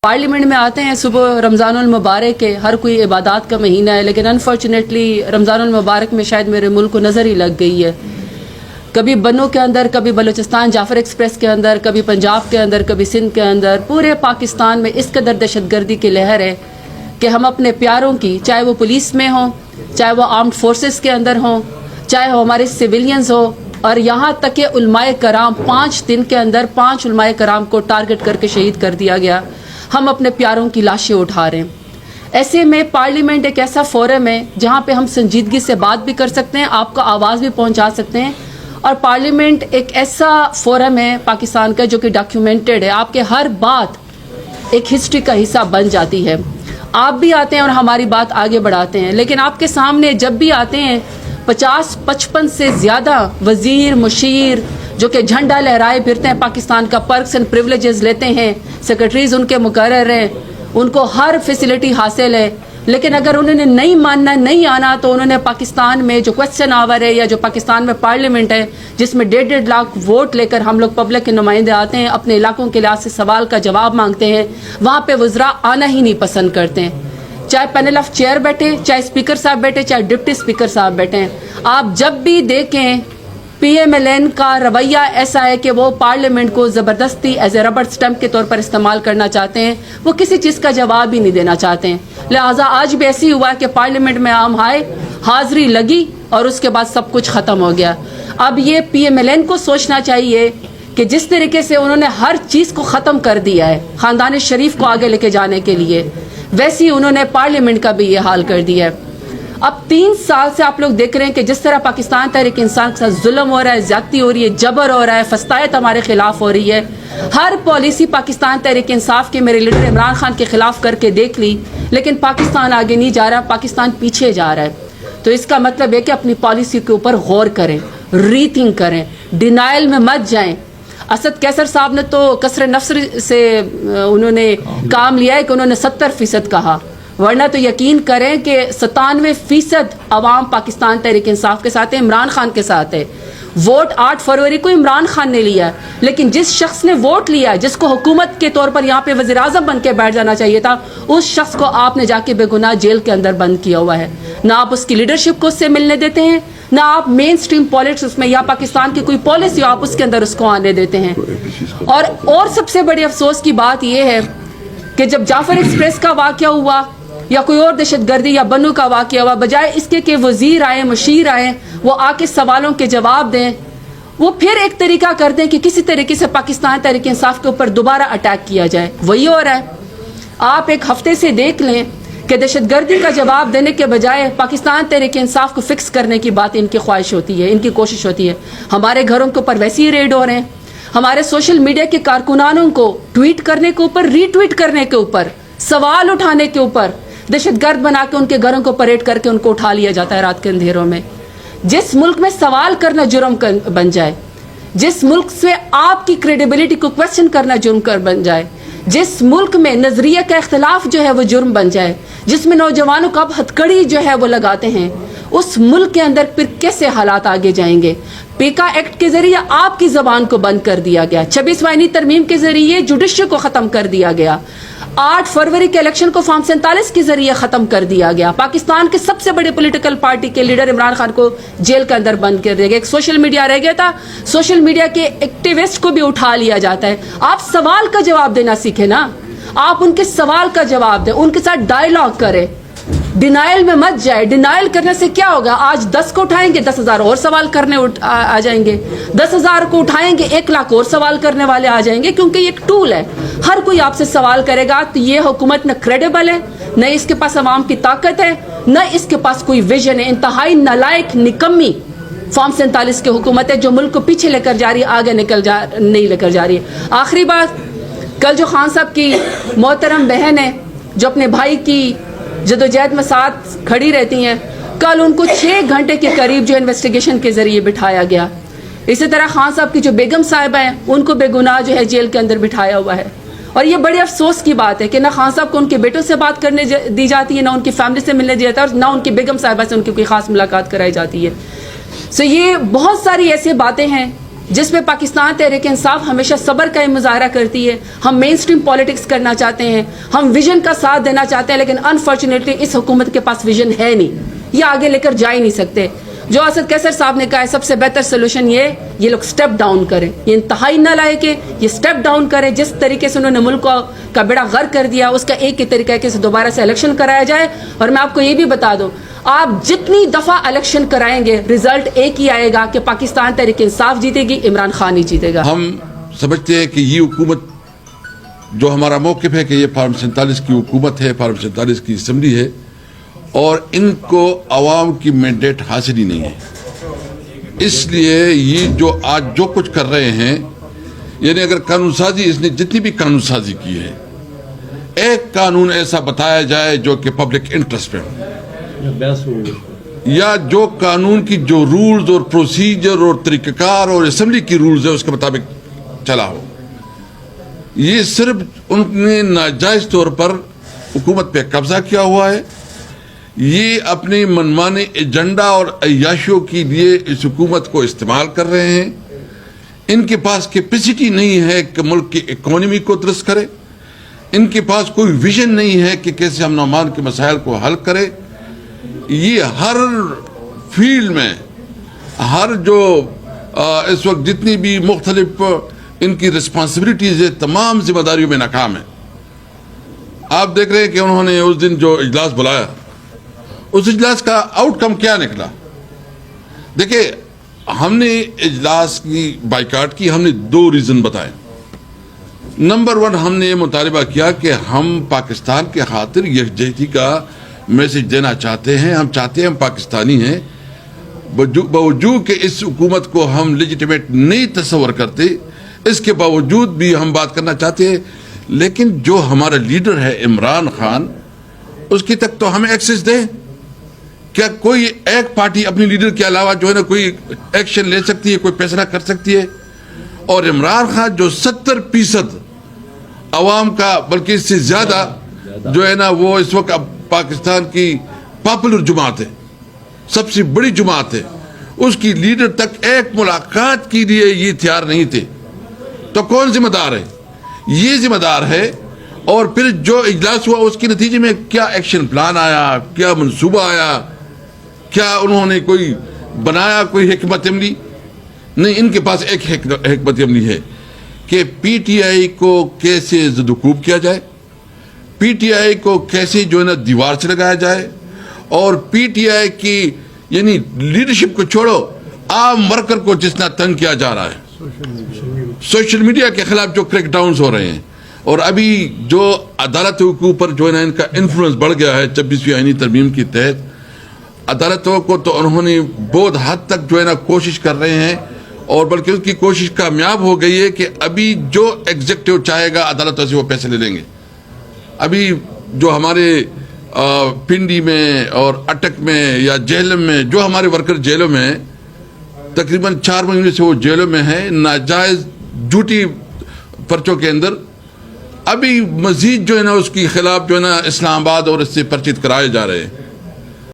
Parliament में आते हैं सुबह रमज़ानुल मुबारक है, हर कोई इबादत का महीना है, लेकिन अनफॉर्चुनेटली रमज़ानुल मुबारक में शायद मेरे मुल्क को नज़र ही लग गई है। कभी बन्नों के अंदर, कभी बलूचिस्तान जाफर एक्सप्रेस के अंदर, कभी पंजाब के अंदर, कभी सिंध के अंदर, पूरे पाकिस्तान में इस कदर दहशतगर्दी की लहर है कि हम अपने प्यारों की, चाहे वो पुलिस में हों, चाहे वो आर्म्ड फोर्सेस के अंदर हों, चाहे वो हमारे सिविलियंस हो, और यहाँ तक कि उलमाए कराम 5 दिन के अंदर 5 उलमाए कराम को टारगेट करके शहीद कर दिया गया। हम अपने प्यारों की लाशें उठा रहे हैं। ऐसे में पार्लियामेंट एक ऐसा फोरम है जहाँ पे हम संजीदगी से बात भी कर सकते हैं, आपका आवाज़ भी पहुँचा सकते हैं, और पार्लियामेंट एक ऐसा फोरम है पाकिस्तान का जो कि डॉक्यूमेंटेड है। आपके हर बात एक हिस्ट्री का हिस्सा बन जाती है। आप भी आते हैं और हमारी बात आगे बढ़ाते हैं, लेकिन आपके सामने जब भी आते हैं 50-55 से ज़्यादा वज़ीर मुशीर जो कि झंडा लहराए फिरते हैं, पाकिस्तान का पर्क्स एंड प्रिविलेजेस लेते हैं, सेक्रेटरीज उनके मुकर्रर हैं, उनको हर फैसिलिटी हासिल है, लेकिन अगर उन्होंने नहीं मानना, नहीं आना, तो उन्होंने पाकिस्तान में जो क्वेश्चन आवर है या जो पाकिस्तान में पार्लियामेंट है जिसमें 1.5 लाख वोट लेकर हम लोग पब्लिक के नुमाइंदे आते हैं, अपने इलाकों के लिहाज से सवाल का जवाब मांगते हैं, वहाँ पे वज़रा आना ही नहीं पसंद करते हैं। चाहे पैनल ऑफ चेयर बैठे, चाहे स्पीकर साहब बैठे, चाहे डिप्टी स्पीकर साहब बैठे, आप जब भी देखें PMLN का रवैया ऐसा है कि वो पार्लियामेंट को ज़बरदस्ती एज ए रबर स्टम्प के तौर पर इस्तेमाल करना चाहते हैं, वो किसी चीज़ का जवाब ही नहीं देना चाहते हैं। लिहाजा आज भी ऐसी हुआ कि पार्लियामेंट में आम आए, हाज़री लगी और उसके बाद सब कुछ ख़त्म हो गया। अब ये PMLN को सोचना चाहिए कि जिस तरीके से उन्होंने हर चीज़ को ख़त्म कर दिया है ख़ानदान शरीफ को आगे लेके जाने के लिए, वैसे ही उन्होंने पार्लियामेंट का भी ये हाल कर दिया है। अब 3 साल से आप लोग देख रहे हैं कि जिस तरह पाकिस्तान तहरीक इंसान के साथ जुल्म हो रहा है, ज्यादती हो रही है, जबर हो रहा है, फस्तायत हमारे खिलाफ हो रही है। हर पॉलिसी पाकिस्तान तहरीक इंसाफ के मेरे लीडर इमरान खान के खिलाफ करके देख ली, लेकिन पाकिस्तान आगे नहीं जा रहा, पाकिस्तान पीछे जा रहा है। तो इसका मतलब है कि अपनी पॉलिसी के ऊपर गौर करें, रीथिंक करें, डिनाइल में मत जाएं। असद कैसर साहब ने तो कसर नफ्स से उन्होंने काम लिया है कि उन्होंने 70% कहा, वरना तो यकीन करें कि 97% अवाम पाकिस्तान तहरीक इंसाफ के साथ है, इमरान खान के साथ है। वोट 8 फरवरी को इमरान खान ने लिया, लेकिन जिस शख्स ने वोट लिया, जिसको हुकूमत के तौर पर यहाँ पे वज़ीर आज़म बन के बैठ जाना चाहिए था, उस शख्स को आपने जाके बेगुनाह जेल के अंदर बंद किया हुआ है। ना आप उसकी लीडरशिप को उससे मिलने देते हैं, ना आप मेन स्ट्रीम पॉलिटिक्स में या पाकिस्तान की कोई पॉलिसी आप उसके अंदर उसको आने देते हैं। और सबसे बड़ी अफसोस की बात यह है कि जब जाफर एक्सप्रेस का वाक़या हुआ या कोई और दहशतगर्दी या बन्नू का वाक़या हुआ, बजाय इसके कि वज़ीर आए, मुशीर आए, वो आके सवालों के जवाब दें, वो फिर एक तरीका करते हैं कि किसी तरीके से पाकिस्तान तहरीक इंसाफ के ऊपर दोबारा अटैक किया जाए। वही हो रहा है। आप एक हफ्ते से देख लें कि दहशतगर्दी का जवाब देने के बजाय पाकिस्तान तहरीक इंसाफ को फिक्स करने की बात इनकी ख्वाहिश होती है, इनकी कोशिश होती है। हमारे घरों के ऊपर वैसे ही रेड हो रहे हैं, हमारे सोशल मीडिया के कारकुनानों को ट्वीट करने के ऊपर, रीट्वीट करने के ऊपर, सवाल उठाने के ऊपर दहशतगर्द बना के उनके घरों को परेड करके उनको उठा लिया जाता है रात के अंधेरों में। जिस मुल्क में सवाल करना जुर्म बन जाए, जिस मुल्क से आपकी क्रेडिबिलिटी को क्वेश्चन करना जुर्म बन जाए, जिस मुल्क में नजरिए का इख्तलाफ जो है वो जुर्म बन जाए, जिसमें नौजवानों को अब हथकड़ी जो है वो लगाते हैं, उस मुल्क के अंदर फिर कैसे हालात आगे जाएंगे। पीका एक्ट के जरिए आपकी जबान को बंद कर दिया गया, 26 आईनी तरमीम के जरिए जुडिशरी को खत्म कर दिया गया, 8 फरवरी के इलेक्शन को फॉर्म 47 के जरिए खत्म कर दिया गया, पाकिस्तान के सबसे बड़े पॉलिटिकल पार्टी के लीडर इमरान खान को जेल के अंदर बंद कर दिया गया। एक सोशल मीडिया रह गया था, सोशल मीडिया के एक्टिविस्ट को भी उठा लिया जाता है। आप सवाल का जवाब देना सीखें ना, आप उनके सवाल का जवाब दें, उनके साथ डायलॉग करें, डिनाइल में मत जाए। डिनाइल करने से क्या होगा? आज 10 को उठाएंगे 10,000 और सवाल करने आ जाएंगे, 10,000 को उठाएंगे 1 लाख और सवाल करने वाले आ जाएंगे, क्योंकि ये एक टूल है, हर कोई आपसे सवाल करेगा। तो ये हुकूमत न क्रेडिबल है, न इसके पास अवाम की ताकत है, न इसके पास कोई विजन है। इंतहाई नालायक, निकम्मी फॉर्म 47 की हुकूमत है जो मुल्क को पीछे लेकर जा रही है, आगे नहीं लेकर जा रही है। आखिरी बात, कल जो खान साहब की मोहतरम बहन है जो अपने भाई की जदोजहद में साथ खड़ी रहती हैं, कल उनको 6 घंटे के करीब जो इन्वेस्टिगेशन के जरिए बिठाया गया। इसी तरह खान साहब की जो बेगम साहिबा हैं उनको बेगुनाह जो है जेल के अंदर बिठाया हुआ है। और ये बड़े अफसोस की बात है कि ना खान साहब को उनके बेटों से बात करने दी जाती है, ना उनकी फैमिली से मिलने दिया जाता है, और ना उनकी बेगम साहिबा से उनकी कोई खास मुलाकात कराई जाती है। सो ये बहुत सारी ऐसी बातें हैं جس میں پاکستان تحریک انصاف ہمیشہ صبر کا مظاہرہ کرتی ہے. ہم مین سٹریم پالیٹکس کرنا چاہتے ہیں, ہم ویژن کا ساتھ دینا چاہتے ہیں, لیکن انفارچونیٹلی اس حکومت کے پاس ویژن ہے نہیں, یہ آگے لے کر جا ہی نہیں سکتے. جو اسد کیسر صاحب نے کہا ہے سب سے بہتر سولوشن یہ لوگ سٹیپ ڈاؤن کریں. یہ انتہائی نالائق ہے, یہ سٹیپ ڈاؤن کریں. جس طریقے سے انہوں نے ملک کا بیڑا غرق کر دیا, اس کا ایک ہی طریقہ ہے کہ دوبارہ سے الیکشن کرایا جائے. اور میں آپ کو یہ بھی بتا دوں, آپ جتنی دفعہ الیکشن کرائیں گے رزلٹ ایک ہی آئے گا کہ پاکستان تحریک انصاف جیتے گی, عمران خان ہی جیتے گا. ہم سمجھتے ہیں کہ یہ حکومت, جو ہمارا موقف ہے کہ یہ فارم 47 کی حکومت ہے, فارم 47 کی اسمبلی ہے, اور ان کو عوام کی مینڈیٹ حاصل ہی نہیں ہے. اس لیے یہ جو آج جو کچھ کر رہے ہیں, یعنی اگر قانون سازی, اس نے جتنی بھی قانون سازی کی ہے, ایک قانون ایسا بتایا جائے جو کہ پبلک انٹرسٹ پہ ہو, یا جو قانون کی جو رولز اور پروسیجر اور طریقہ کار اور اسمبلی کی رولز ہے اس کے مطابق چلا ہو. یہ صرف ان نے ناجائز طور پر حکومت پہ قبضہ کیا ہوا ہے. یہ اپنے منمانے ایجنڈا اور عیاشیوں کے لیے اس حکومت کو استعمال کر رہے ہیں. ان کے پاس کیپیسٹی نہیں ہے کہ ملک کی اکانومی کو درست کرے. ان کے پاس کوئی ویژن نہیں ہے کہ کیسے ہم نومان کے مسائل کو حل کرے. یہ ہر فیلڈ میں, ہر جو اس وقت جتنی بھی مختلف ان کی رسپانسبلٹیز ہے, تمام ذمہ داریوں میں ناکام ہے. آپ دیکھ رہے ہیں کہ انہوں نے اس دن جو اجلاس بلایا, اس اجلاس کا آؤٹ کم کیا نکلا. دیکھیں, ہم نے اجلاس کی بائیکاٹ کی, ہم نے 2 ریزن بتائے. نمبر 1, ہم نے یہ مطالبہ کیا کہ ہم پاکستان کے خاطر یکجہتی کا میسج دینا چاہتے ہیں. ہم چاہتے ہیں, ہم پاکستانی ہیں, باوجود کہ اس حکومت کو ہم لیجیٹیمیٹ نہیں تصور کرتے, اس کے باوجود بھی ہم بات کرنا چاہتے ہیں. لیکن جو ہمارا لیڈر ہے عمران خان, اس کی تک تو ہمیں ایکسس دیں. کیا کوئی ایک پارٹی اپنی لیڈر کے علاوہ جو ہے نا کوئی ایکشن لے سکتی ہے, کوئی فیصلہ کر سکتی ہے؟ اور عمران خان جو 70% عوام کا, بلکہ اس سے زیادہ جو ہے نا, وہ اس وقت اب پاکستان کی پاپولر جماعت ہے, سب سے بڑی جماعت ہے, اس کی لیڈر تک ایک ملاقات کے لیے یہ تیار نہیں تھے. تو کون ذمہ دار ہے؟ یہ ذمہ دار ہے. اور پھر جو اجلاس ہوا اس کے نتیجے میں کیا ایکشن پلان آیا, کیا منصوبہ آیا, کیا انہوں نے کوئی بنایا کوئی حکمت عملی؟ نہیں. ان کے پاس ایک حکمت عملی ہے کہ پی ٹی آئی کو کیسے زدوکوب کیا جائے, پی ٹی آئی کو کیسے جو ہے نا دیوار سے لگایا جائے, اور پی ٹی آئی کی یعنی لیڈرشپ کو چھوڑو, عام ورکر کو جس طرح تنگ کیا جا رہا ہے, سوشل میڈیا کے خلاف جو کریک ڈاؤنز ہو رہے ہیں, اور ابھی جو عدالتوں کے اوپر جو ہے نا ان کا انفلوئنس بڑھ گیا ہے 26ویں آئینی ترمیم کے تحت. عدالتوں کو تو انہوں نے بہت حد تک جو ہے نا کوشش کر رہے ہیں, اور بلکہ اس کی کوشش کامیاب ہو گئی ہے کہ ابھی جو ایگزیکٹو چاہے گا عدالتوں سے وہ پیسے لے لیں گے. ابھی جو ہمارے پنڈی میں اور اٹک میں یا جہلم میں جو ہمارے ورکر جیلوں میں, تقریباً 4 مہینے سے وہ جیلوں میں ہیں ناجائز جھوٹی پرچوں کے اندر. ابھی مزید جو ہے نا اس کے خلاف جو ہے نا اسلام آباد اور اس سے پرچیت کرائے جا رہے ہیں.